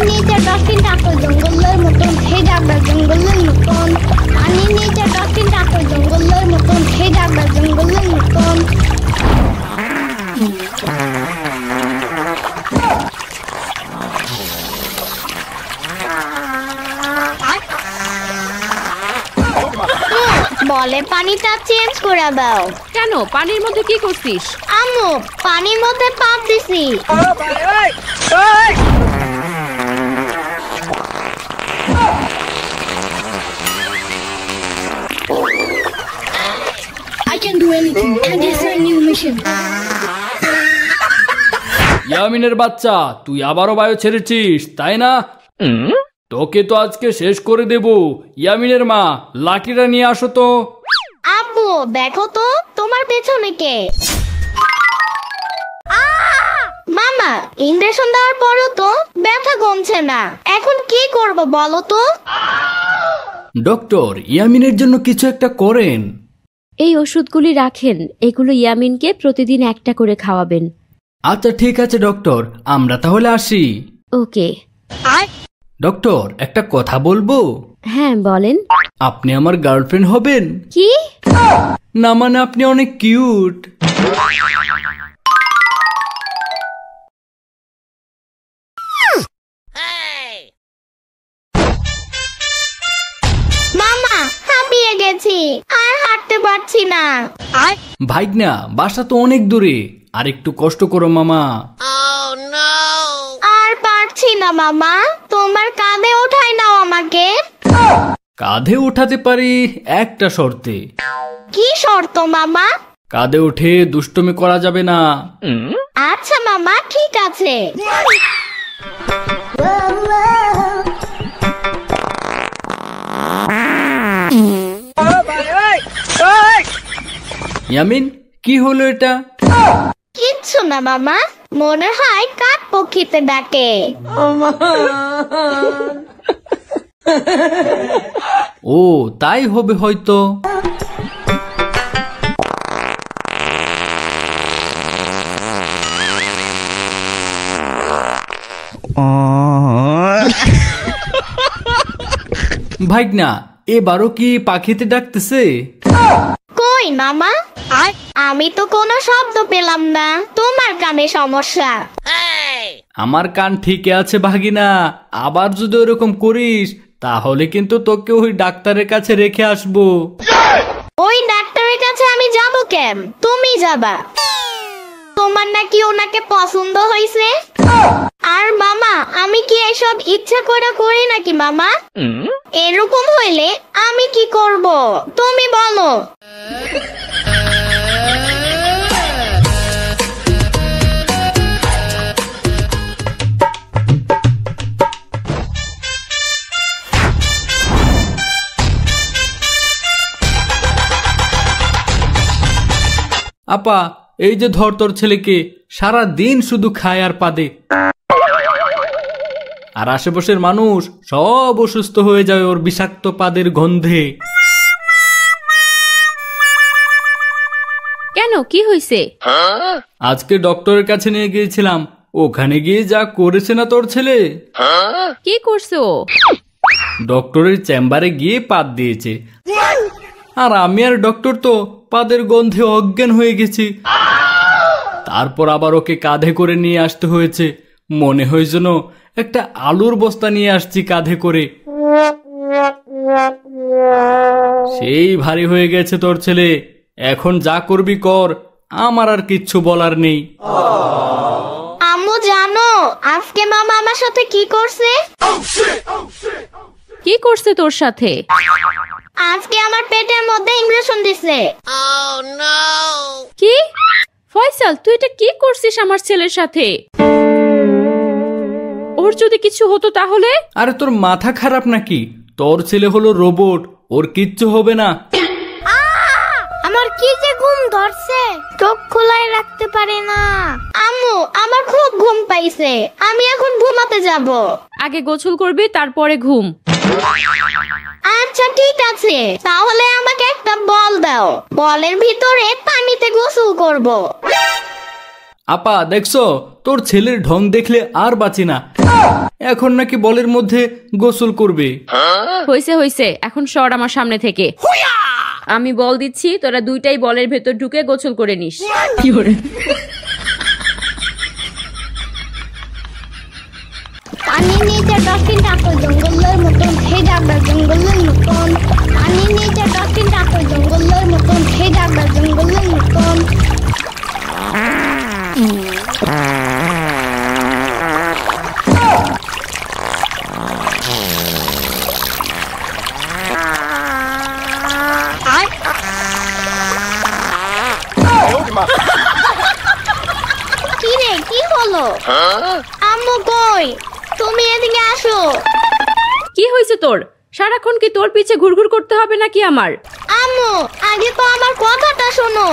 নিচে ডলফিন থাকতো জঙ্গলের মতন, হে জাগরা জঙ্গলের মতন। পানির নিচে ডলফিন থাকতো জঙ্গলের মতন, হে জাগরা জঙ্গলের মতন। বলে পানিটা চেঞ্জ করে দাও। কেন, পানির মধ্যে কি করছিস? আম্মু, পানির মধ্যে পাপ দিছি। I can do anything and this is a new mission. ইয়ামিনের বাচ্চা, তুই আবারও বায়ু ছেড়েছিস তাই না? তোকে তো আজকে শেষ করে দেব। ইয়ামিনের মা, লাঠিটা নিয়ে আসো তো। আব্বু দেখো তো তোমার পেছনে কে। মামা, ইনজেকশন দেওয়ার পরও তো ব্যথা কমছে না, এখন কি করব বলো তো? ডক্টর, ইয়ামিনের জন্য কিছু একটা করেন। এই ওষুধগুলি রাখেন, এগুলো ইয়ামিনকে প্রতিদিন একটা করে খাওয়াবেন। আচ্ছা ঠিক আছে ডক্টর, আমরা তাহলে আসি। ওকে। ডক্টর, একটা কথা বলবো? হ্যাঁ বলেন। আপনি আমার গার্লফ্রেন্ড হবেন? কি? না মানে আপনি অনেক কিউট। মামা, হাঁপিয়ে গেছি, আর হাঁটতে পারছি না। ভাইগনা, বাসা তো অনেক দূরে, আর একটু কষ্ট করো মামা। আর পারছি না মামা, তোমার কাঁধে ওঠাই নাও আমাকে। কাঁধে উঠাতে পারি একটা শর্তে। কি শর্ত মামা? কাঁধে উঠে দুষ্টুমি করা যাবে না। আচ্ছা মামা, ঠিক আছে। ইয়ামিন, কি হলো এটা? কিচ্ছু না মামা, মনে হয় কাক পক্ষীতে ডাকে। ও তাই হবে হয়তো। ভাইগনা, এবারও কি পাখিতে ডাকতেছে? কই মামা, আমি তো কোনো শব্দ পেলাম না, তোমার কানে সমস্যা। আমার কান ঠিকই আছে ভাগিনা, আবার যদি ওরকম করিস তাহলে কিন্তু তোকে ওই ডাক্তারের কাছে রেখে আসবো। ওই ডাক্তারের কাছে আমি যাব কেন? তুমি যাবা। তোমার নাকি ওনাকে পছন্দ হয়েছে। আর মামা, আমি কি এসব ইচ্ছা করে করি নাকি মামা? এরকম হইলে আমি কি করব তুমি বলো। আপা, এই যে ধর তোর ছেলেকে, সারা দিন শুধু খায় আর পাদে, আর আশেপাশের মানুষ সব অসুস্থ হয়ে যায় ওর বিষাক্ত পাদের গন্ধে। কেন, কি হয়েছে? আজকে ডক্টরের কাছে নিয়ে গিয়েছিলাম, ওখানে গিয়ে যা করেছে না তোর ছেলে। কি করছো? ডক্টরের চেম্বারে গিয়ে পাদ দিয়েছে, আর আমি আর ডক্টর তো পাদের গন্ধে অজ্ঞান হয়ে গেছি। তারপর আবার ওকে কাঁধে করে নিয়ে আসতে হয়েছে, মনে হয় যেন একটা আলুর বস্তা নিয়ে আসছি কাঁধে করে। সেই ভারী হয়ে গেছে তোর ছেলে, এখন যা করবি কর, আমার আর কিচ্ছু বলার নেই। আম্মু জানো আজকে মামা আমার সাথে কি করছে? কি করছে তোর সাথে? আজকে আমার পেটের মধ্যে ইনজেকশন দিছে। কি? ফয়সাল, তুই এটা কি করছিস আমার ছেলের সাথে? ওর যদি কিছু হতো তাহলে? আরে তোর মাথা খারাপ নাকি? তোর ছেলে হলো রোবট, ওর কিচ্ছু হবে না। আমার কি যে ঘুম ধরছে, চোখ খোলাই রাখতে পারি না। আম্মু, আমার খুব ঘুম পাইছে, আমি এখন ঘুমাতে যাব। আগে গোসল করবি, তারপরে ঘুম। আচ্ছা ঠিক আছে, তাহলে আমাকে একটা বল দাও, বলের ভিতরে পানিতে গোসল করব। আপা দেখছো, তোর ছেলের ঢং দেখলে আর বাঁচি না। এখন নাকি বলের মধ্যে গোসল করবে। হইছে হইছে, এখন সর আমার সামনে থেকে। আমি বল দিচ্ছি, তোরা দুইটাই বলের ভেতর ঢুকে গোসল করে নিস। পানির নিচে ডলফিন ঠাকুর জঙ্গলের মতন, হে ডাকবে জঙ্গলের মতন। পানির নিচে ডলফিন ঠাকুর জঙ্গলের মতন, হে ডাকবে জঙ্গলের মতন। কি রে, কি হলো? আম্মু কই? তুমি এদিকে আসো। কি হয়েছে তোর? সারাক্ষণ কি তোর পিছে ঘুরঘুর করতে হবে নাকি আমার? আম্মু আগে তো আমার কথাটা শোনো।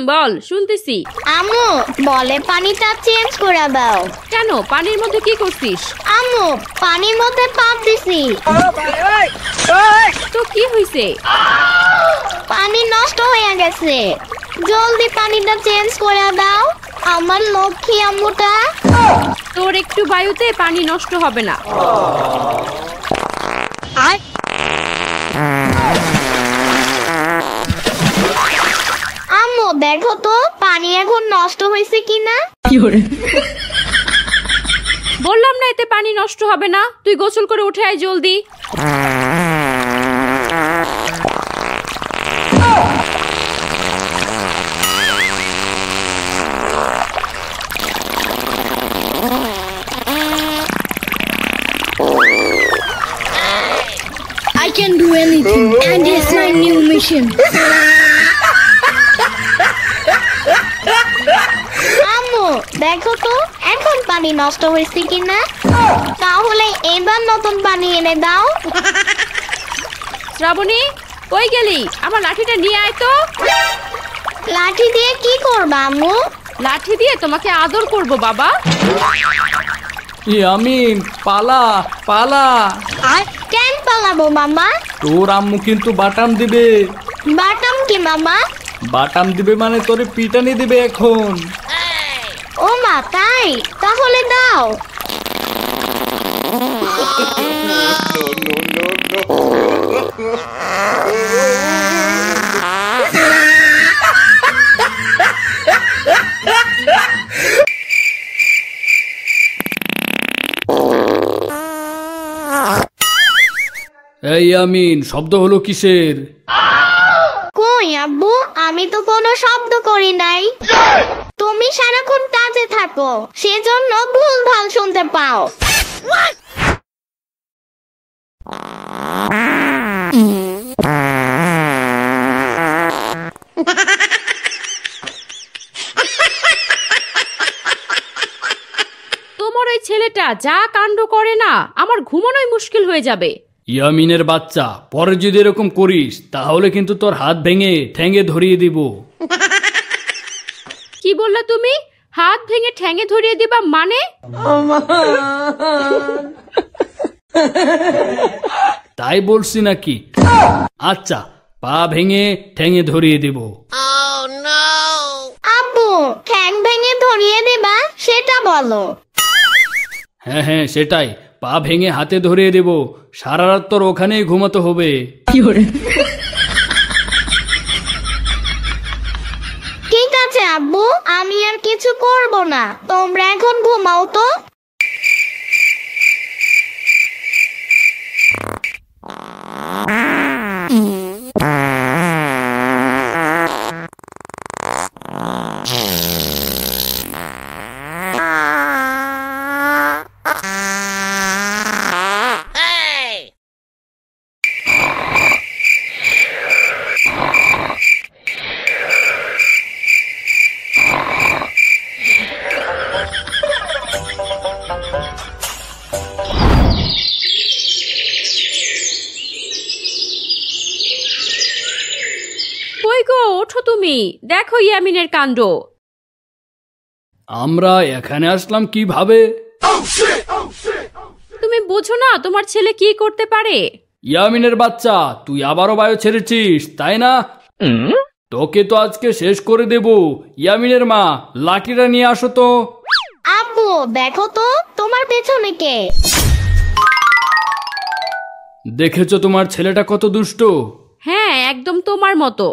বল, শুনতেছি। আম্মু বলে পানিটা চেঞ্জ করে দাও। কেন, পানির মধ্যে কি করছিস? আম্মু পানির মধ্যে পাপ দিছি। তো কি হয়েছে? পানি নষ্ট হয়ে গেছে। জলদি পানিটা চেঞ্জ করে দাও, আমার লক্ষ্মী আম্মুটা। তোর একটু বায়ুতে পানি নষ্ট হবে না। আম্মু দেখো তো পানি এখন নষ্ট হয়েছে কিনা। বললাম না এতে পানি নষ্ট হবে না, তুই গোসল করে উঠে আয় জলদি। I can do anything and it's my new mission. আম্মু দেখো তো এখন পানি নষ্ট হয়েছে কিনা, তাহলে এবার নতুন পানি এনে দাও। শ্রাবণী, কই গেলি? আমার লাঠিটা নিয়ে আয় তো। লাঠি দিয়ে কি করবা আম্মু? লাঠি দিয়ে তোমাকে আদর করব বাবা। ইয়ামিন পালা পালা। আর কেন পালাবো মামা? তোর আম্মু কিন্তু বাটাম দিবে। বাটাম কি মামা? বাটাম দিবে মানে তোরে পিটানি দিবে এখন। ও মা তাই, তাহলে দাও। এই ইয়ামিন, শব্দ হলো কিসের? কই আব্বু, আমি তো কোনো শব্দ করি নাই। তুমি সারাক্ষণ কাজে থাকো, সেজন্য ভুলভাল শুনতে পাও। তোমার ওই ছেলেটা যা কাণ্ড করে না, আমার ঘুমানোই মুশকিল হয়ে যাবে। ইয়ামিনের বাচ্চা, পরে যদি এরকম করিস তাহলে কিন্তু তোর হাত ভেঙে ঠ্যাঙে ধরিয়ে দিব। কি বললা তুমি? হাত ভেঙে ঠ্যাঙে ধরিয়ে দিবা মানে? তাই বলছি নাকি? আচ্ছা, পা ভেঙে ঠ্যাঙে ধরিয়ে দিব। আব্বু ঠ্যাং ভেঙে ধরিয়ে দেবা সেটা বলো। হ্যাঁ হ্যাঁ সেটাই, পা ভেঙে হাতে ধরিয়ে দেব। সারা রাত তোর ওখানেই ঘুমাতে হবে। ঠিক আছে আব্বু, আমি আর কিছু করব না, তোমরা এখন ঘুমাও তো। কই গো, ওঠো তুমি, দেখো ইয়ামিনের কাণ্ড। আমরা এখানে আসলাম কিভাবে? তুমি বুঝো না তোমার ছেলে কি করতে পারে? ইয়ামিনের বাচ্চা, তুই আবারও বায়ু ছেড়েছিস তাই না? তোকে তো আজকে শেষ করে দেব। ইয়ামিনের মা, লাঠিটা নিয়ে আসো তো। আব্বু দেখো তো তোমার পেছনে কে? দেখেছো তোমার ছেলেটা কত দুষ্ট? হ্যাঁ, একদম তোমার মতো।